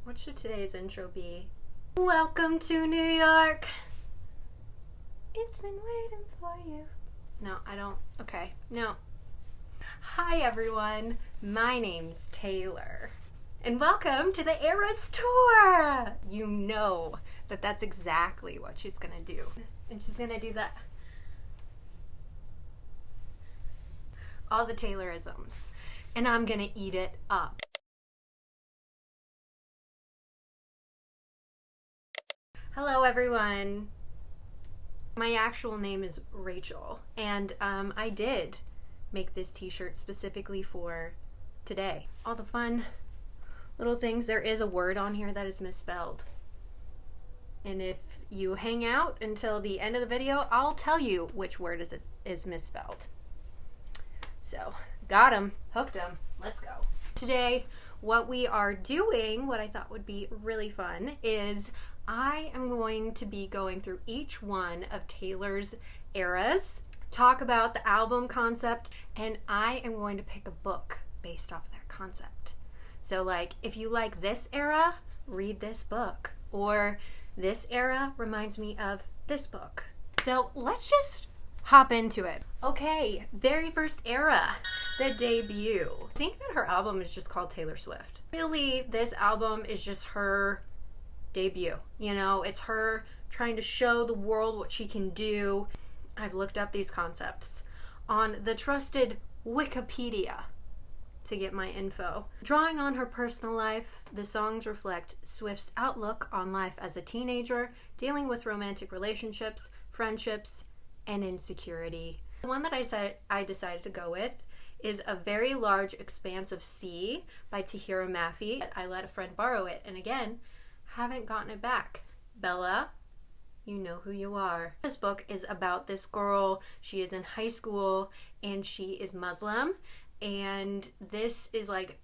What should today's intro be? Welcome to New York. It's been waiting for you. No, I don't. Okay, no. Hi everyone, my name's Taylor. And welcome to the ERAS tour! You know that that's exactly what she's gonna do. And she's gonna do that. All the Taylorisms. And I'm gonna eat it up. Hello everyone. My actual name is Rachel, and I did make this t-shirt specifically for today. All the fun little things. There is a word on here that is misspelled. And if you hang out until the end of the video, I'll tell you which word is misspelled. So, got him, hooked him, let's go. Today, what we are doing, what I thought would be really fun, is I am going to be going through each one of Taylor's eras, talk about the album concept, and I am going to pick a book based off their concept. So like, if you like this era, read this book. Or this era reminds me of this book. So let's just hop into it. Okay, very first era, the debut. I think that her album is just called Taylor Swift. Really, this album is just her debut. You know, it's her trying to show the world what she can do. I've looked up these concepts on the trusted Wikipedia to get my info. Drawing on her personal life, the songs reflect Swift's outlook on life as a teenager, dealing with romantic relationships, friendships, and insecurity. The one that I decided to go with is A Very Large Expanse of Sea by Tahereh Mafi. I let a friend borrow it, and again, haven't gotten it back. Bella, you know who you are. This book is about this girl. She is in high school, and she is Muslim. And this is like,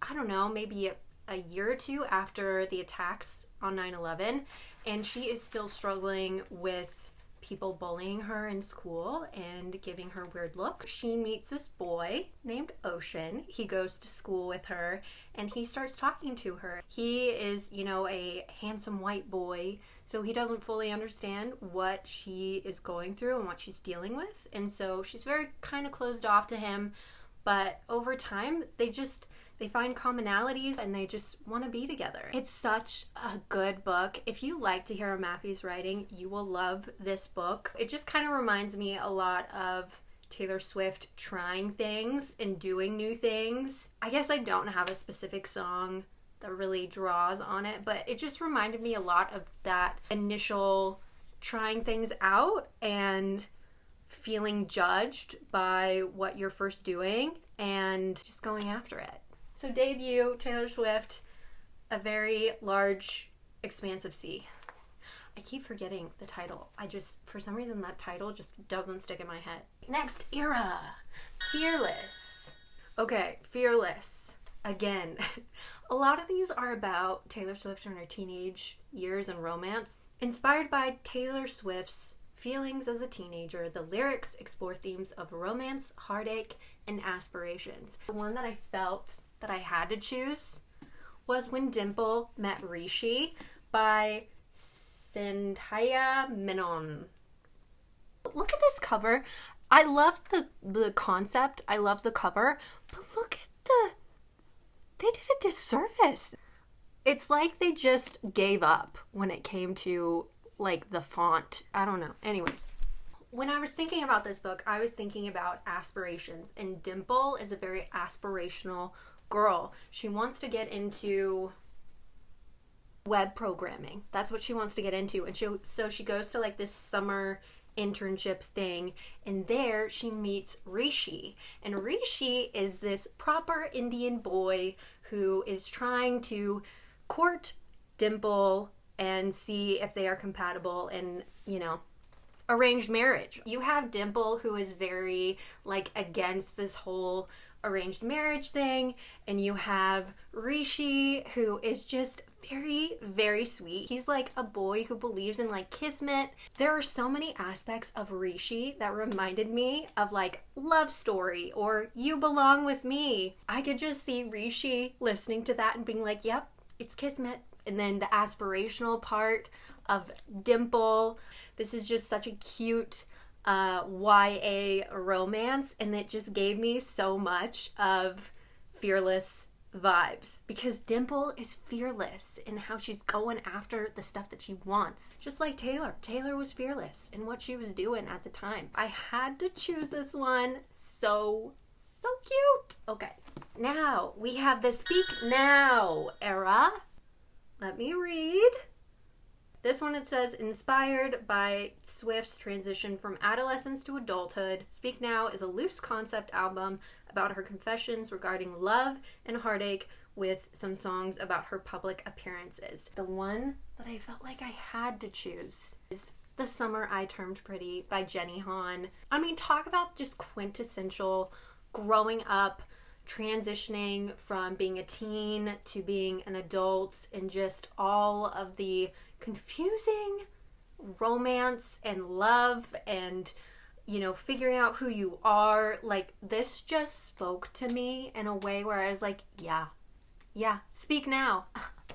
I don't know, maybe a year or two after the attacks on 9/11. And she is still struggling with people bullying her in school and giving her weird looks. She meets this boy named Ocean. He goes to school with her and he starts talking to her. He is, you know, a handsome white boy, so he doesn't fully understand what she is going through and what she's dealing with. And so she's very kind of closed off to him. But over time, they find commonalities and they just want to be together. It's such a good book. If you like Tahereh Mafi's writing, you will love this book. It just kind of reminds me a lot of Taylor Swift trying things and doing new things. I guess I don't have a specific song that really draws on it, but it just reminded me a lot of that initial trying things out and feeling judged by what you're first doing and just going after it. So debut, Taylor Swift, A Very Large Expanse of Sea. I keep forgetting the title. For some reason, that title just doesn't stick in my head. Next era, Fearless. Okay, Fearless. Again, a lot of these are about Taylor Swift in her teenage years and romance. Inspired by Taylor Swift's feelings as a teenager, the lyrics explore themes of romance, heartache, and aspirations. The one that I felt that I had to choose was When Dimple Met Rishi by Sandhya Menon. Look at this cover. I love the concept. I love the cover, but look at they did a disservice. It's like they just gave up when it came to like the font. I don't know. Anyways, when I was thinking about this book, I was thinking about aspirations, and Dimple is a very aspirational girl. She wants to get into web programming. That's what she wants to get into. And so she goes to like this summer internship thing, and there she meets Rishi. And Rishi is this proper Indian boy who is trying to court Dimple and see if they are compatible in, you know, arranged marriage. You have Dimple, who is very like against this whole arranged marriage thing, and you have Rishi, who is just very, very sweet. He's like a boy who believes in like kismet. There are so many aspects of Rishi that reminded me of like Love Story or You Belong With Me. I could just see Rishi listening to that and being like, yep, it's Kismet. And then the aspirational part of Dimple. This is just such a cute YA romance, and it just gave me so much of Fearless vibes, because Dimple is fearless in how she's going after the stuff that she wants. Just like Taylor. Taylor was fearless in what she was doing at the time. I had to choose this one. So cute. Okay. Now we have the Speak Now era. Let me read. This one, it says, inspired by Swift's transition from adolescence to adulthood, Speak Now is a loose concept album about her confessions regarding love and heartache, with some songs about her public appearances. The one that I felt like I had to choose is The Summer I Turned Pretty by Jenny Han. I mean, talk about just quintessential growing up, transitioning from being a teen to being an adult, and just all of the confusing romance and love and, you know, figuring out who you are. Like, this just spoke to me in a way where I was like, yeah, Speak Now.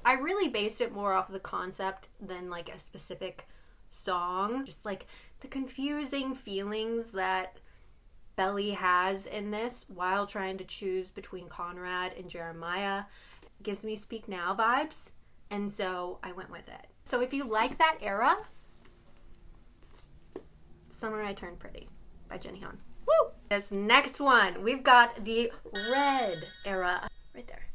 I really based it more off the concept than like a specific song. Just like the confusing feelings that Belly has in this while trying to choose between Conrad and Jeremiah gives me Speak Now vibes, and so I went with it. So if you like that era, Summer I Turned Pretty by Jenny Han. Woo! This next one, we've got the Red era. Right there.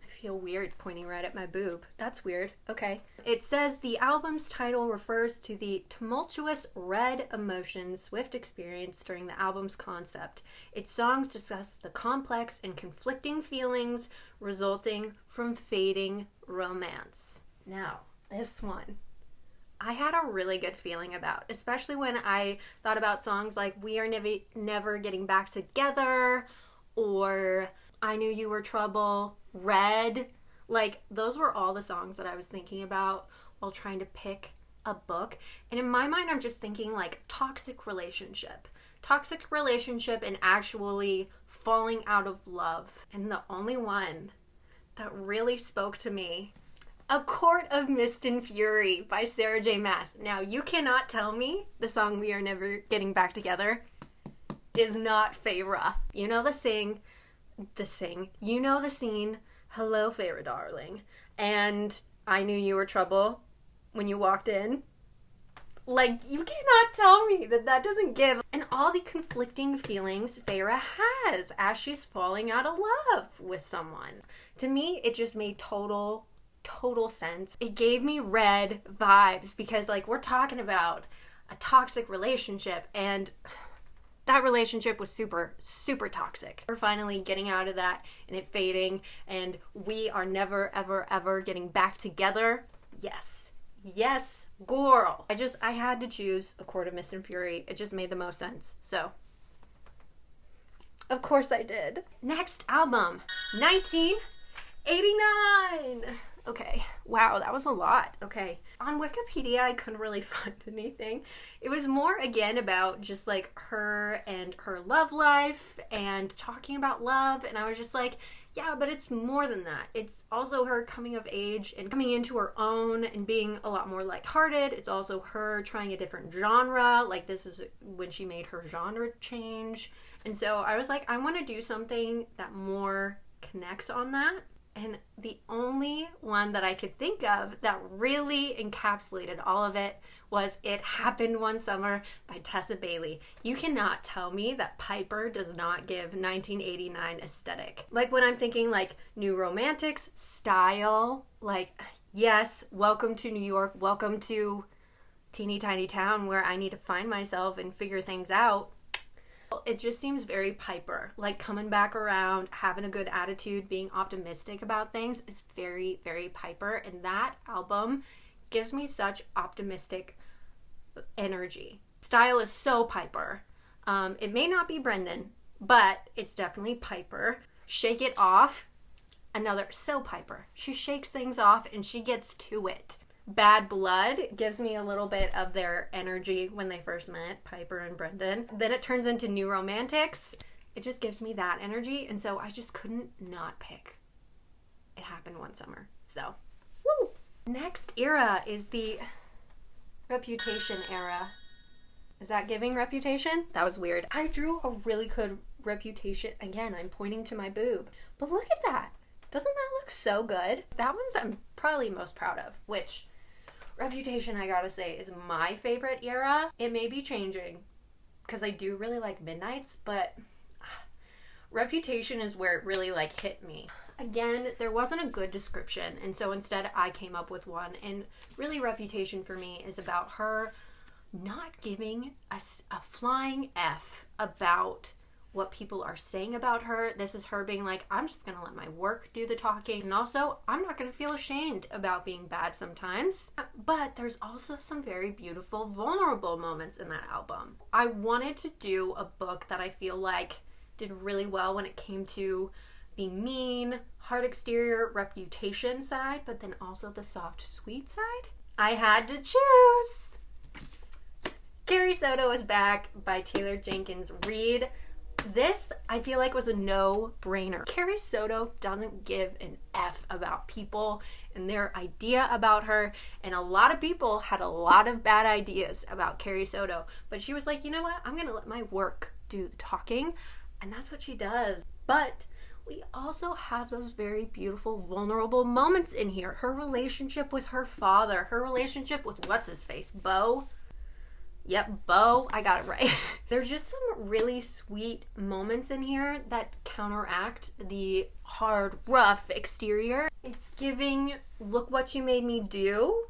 I feel weird pointing right at my boob. That's weird. Okay. It says the album's title refers to the tumultuous red emotions Swift experienced during the album's concept. Its songs discuss the complex and conflicting feelings resulting from fading romance. Now, this one I had a really good feeling about, especially when I thought about songs like We Are Never Getting Back Together, or I Knew You Were Trouble, Red. Like, those were all the songs that I was thinking about while trying to pick a book. And in my mind, I'm just thinking like toxic relationship and actually falling out of love. And the only one that really spoke to me, A Court of Mist and Fury by Sarah J. Maas. Now, you cannot tell me the song We Are Never Getting Back Together is not Feyre. You know the you know the scene, Hello Feyre Darling, and I Knew You Were Trouble when you walked in. Like, you cannot tell me that doesn't give. And all the conflicting feelings Feyre has as she's falling out of love with someone. To me, it just made total sense. It gave me Red vibes, because like, we're talking about a toxic relationship, and that relationship was super toxic. We're finally getting out of that and it fading, and we are never ever getting back together. Yes, girl. I had to choose A Court of Mist and Fury. It just made the most sense. So, of course I did. Next album, 1989. Okay, wow, that was a lot. Okay, on Wikipedia, I couldn't really find anything. It was more, again, about just like her and her love life and talking about love. And I was just like, yeah, but it's more than that. It's also her coming of age and coming into her own and being a lot more lighthearted. It's also her trying a different genre. Like, this is when she made her genre change. And so I was like, I want to do something that more connects on that. And the only one that I could think of that really encapsulated all of it was It Happened One Summer by Tessa Bailey. You cannot tell me that Piper does not give 1989 aesthetic. Like, when I'm thinking like New Romantics style, like, yes, welcome to New York, welcome to teeny tiny town where I need to find myself and figure things out. It just seems very Piper, like coming back around, having a good attitude, being optimistic about things is very, very Piper. And that album gives me such optimistic energy. Style is so Piper. It may not be Brendan, but it's definitely Piper. Shake It Off, another so Piper. She shakes things off and she gets to it. Bad Blood gives me a little bit of their energy when they first met, Piper and Brendan. Then it turns into New Romantics. It just gives me that energy, and so I just couldn't not pick it happened one summer. So, woo! Next era is the Reputation era. Is that giving Reputation? That was weird. I drew a really good Reputation. Again, I'm pointing to my boob. But look at that. Doesn't that look so good? That one's I'm probably most proud of, which Reputation, I gotta say, is my favorite era. It may be changing because I do really like Midnight's, but Reputation is where it really like hit me. Again, there wasn't a good description, and so instead I came up with one. And really, Reputation for me is about her not giving us a flying F about what people are saying about her. This is her being like, I'm just gonna let my work do the talking, and also I'm not gonna feel ashamed about being bad sometimes. But there's also some very beautiful, vulnerable moments in that album. I wanted to do a book that I feel like did really well when it came to the mean, hard exterior Reputation side, but then also the soft, sweet side. I had to choose. Carrie Soto is Back by Taylor Jenkins Reid. This, I feel like, was a no-brainer. Carrie Soto doesn't give an F about people and their idea about her, and a lot of people had a lot of bad ideas about Carrie Soto, but she was like, you know what, I'm gonna let my work do the talking, and that's what she does. But we also have those very beautiful, vulnerable moments in here. Her relationship with her father, her relationship with what's-his-face, Bo. Yep, Bo, I got it right. There's just some really sweet moments in here that counteract the hard, rough exterior. It's giving, look what you made me do,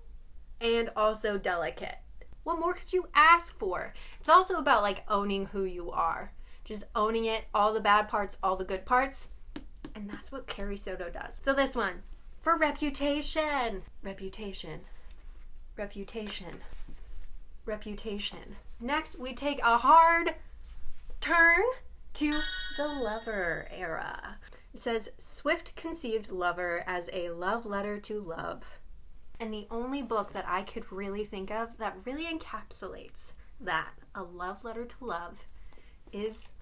and also delicate. What more could you ask for? It's also about like owning who you are. Just owning it, all the bad parts, all the good parts. And that's what Carrie Soto does. So this one, for Reputation. Reputation. Reputation. Reputation. Next, we take a hard turn to the Lover era. It says, Swift conceived Lover as a love letter to love. And the only book that I could really think of that really encapsulates that, a love letter to love, is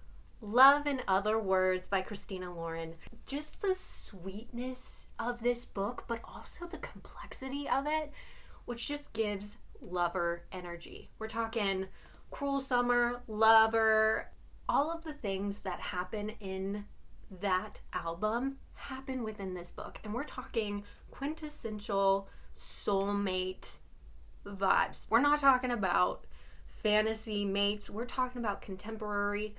Love in Other Words by Christina Lauren. Just the sweetness of this book, but also the complexity of it, which just gives Lover energy. We're talking cruel summer, lover, all of the things that happen in that album happen within this book. And we're talking quintessential soulmate vibes. We're not talking about fantasy mates. We're talking about contemporary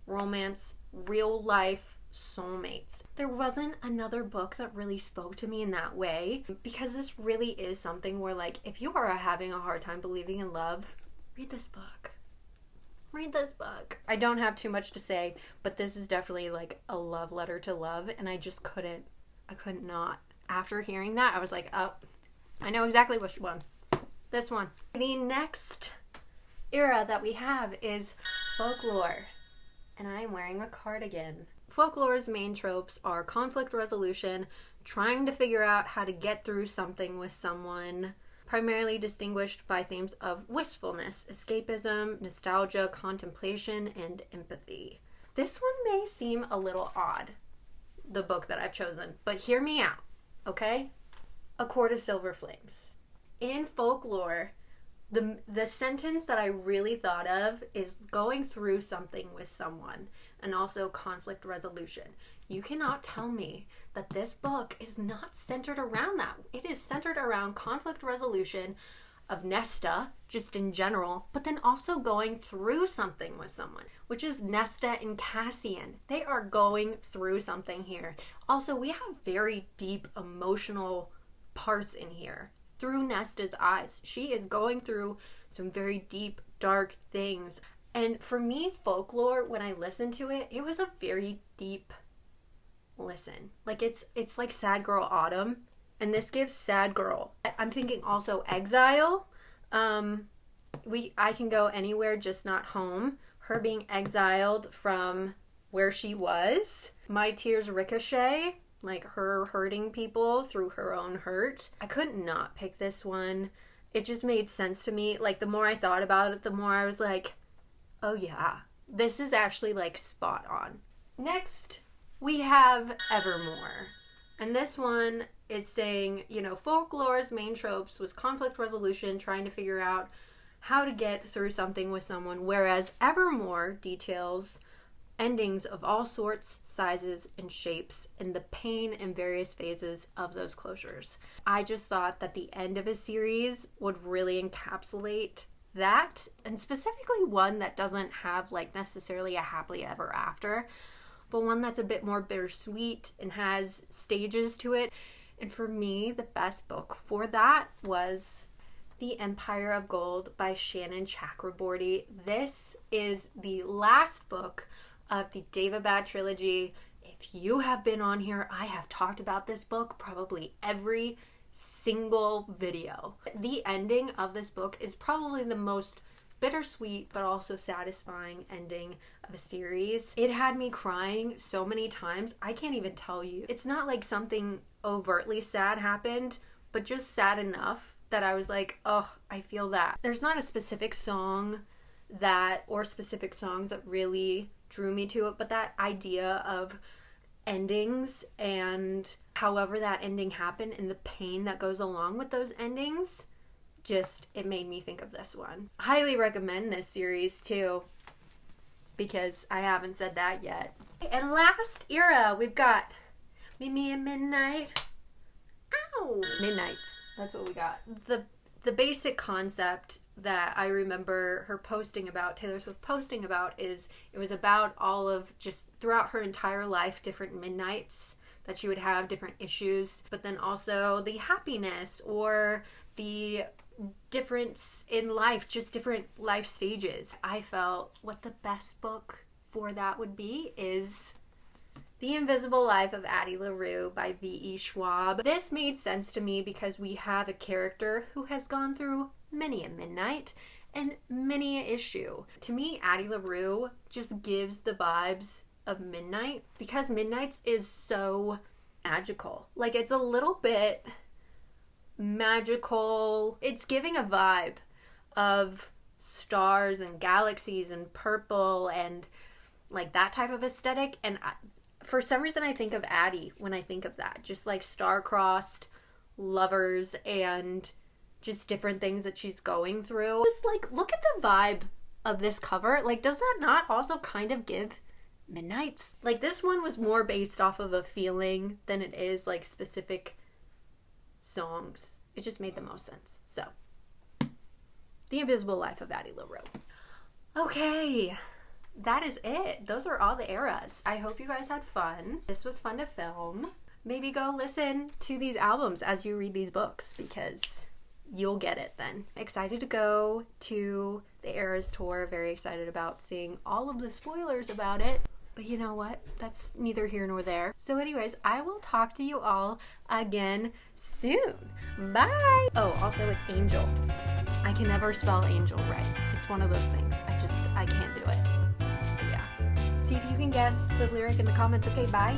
romance, real life soulmates. There wasn't another book that really spoke to me in that way, because this really is something where, like, if you are having a hard time believing in love, read this book. Read this book. I don't have too much to say, but this is definitely like a love letter to love, and I couldn't not. After hearing that, I was like, oh, I know exactly which one. This one. The next era that we have is Folklore, and I am wearing a cardigan. Folklore's main tropes are conflict resolution, trying to figure out how to get through something with someone, primarily distinguished by themes of wistfulness, escapism, nostalgia, contemplation, and empathy. This one may seem a little odd, the book that I've chosen, but hear me out, okay? A Court of Silver Flames. In Folklore, the sentence that I really thought of is going through something with someone, and also conflict resolution. You cannot tell me that this book is not centered around that. It is centered around conflict resolution of Nesta, just in general, but then also going through something with someone, which is Nesta and Cassian. They are going through something here. Also, we have very deep emotional parts in here through Nesta's eyes. She is going through some very deep, dark things. And for me, Folklore, when I listened to it, it was a very deep listen. Like it's like Sad Girl Autumn, and this gives Sad Girl. I'm thinking also Exile. I can go anywhere, just not home. Her being exiled from where she was. My Tears Ricochet, like her hurting people through her own hurt. I could not pick this one. It just made sense to me. Like the more I thought about it, the more I was like, oh yeah, this is actually like spot on. Next, we have Evermore. And this one, it's saying, Folklore's main tropes was conflict resolution, trying to figure out how to get through something with someone, whereas Evermore details endings of all sorts, sizes, and shapes, and the pain in various phases of those closures. I just thought that the end of a series would really encapsulate that, and specifically one that doesn't have necessarily a happily ever after, but one that's a bit more bittersweet and has stages to it. And for me, the best book for that was The Empire of Gold by Shannon Chakraborty. This is the last book of the Daevabad trilogy. If you have been on here, I have talked about this book probably every single video. The ending of this book is probably the most bittersweet but also satisfying ending of a series. It had me crying so many times, I can't even tell you. It's not like something overtly sad happened, but just sad enough that I was like, oh, I feel that. There's not a specific song or specific songs that really drew me to it, but that idea of endings and however that ending happened and the pain that goes along with those endings, it made me think of this one. Highly recommend this series too, because I haven't said that yet. And last era, we've got Meet Me at Midnight. Ow! Midnights. That's what we got. The basic concept that I remember her posting about, Taylor Swift posting about, is it was about all of just throughout her entire life, different midnights that she would have, different issues, but then also the happiness or the difference in life, just different life stages. I felt what the best book for that would be is The Invisible Life of Addie LaRue by V.E. Schwab. This made sense to me because we have a character who has gone through many a midnight and many a issue. To me, Addie LaRue just gives the vibes of midnight because midnights is so magical. It's a little bit magical. It's giving a vibe of stars and galaxies and purple and that type of aesthetic. And for some reason, I think of Addie when I think of that. Just star-crossed lovers and just different things that she's going through. Just look at the vibe of this cover. Does that not also kind of give midnights? This one was more based off of a feeling than it is specific songs. It just made the most sense. So, The Invisible Life of Addie LaRue. Okay. That is it. Those are all the eras. I hope you guys had fun. This was fun to film. Maybe go listen to these albums as you read these books because you'll get it then. Excited to go to the Eras tour. Very excited about seeing all of the spoilers about it. But you know what? That's neither here nor there. So anyways, I will talk to you all again soon. Bye! Oh, also it's Angel. I can never spell angel right. It's one of those things. I can't do it. See if you can guess the lyric in the comments. Okay, bye.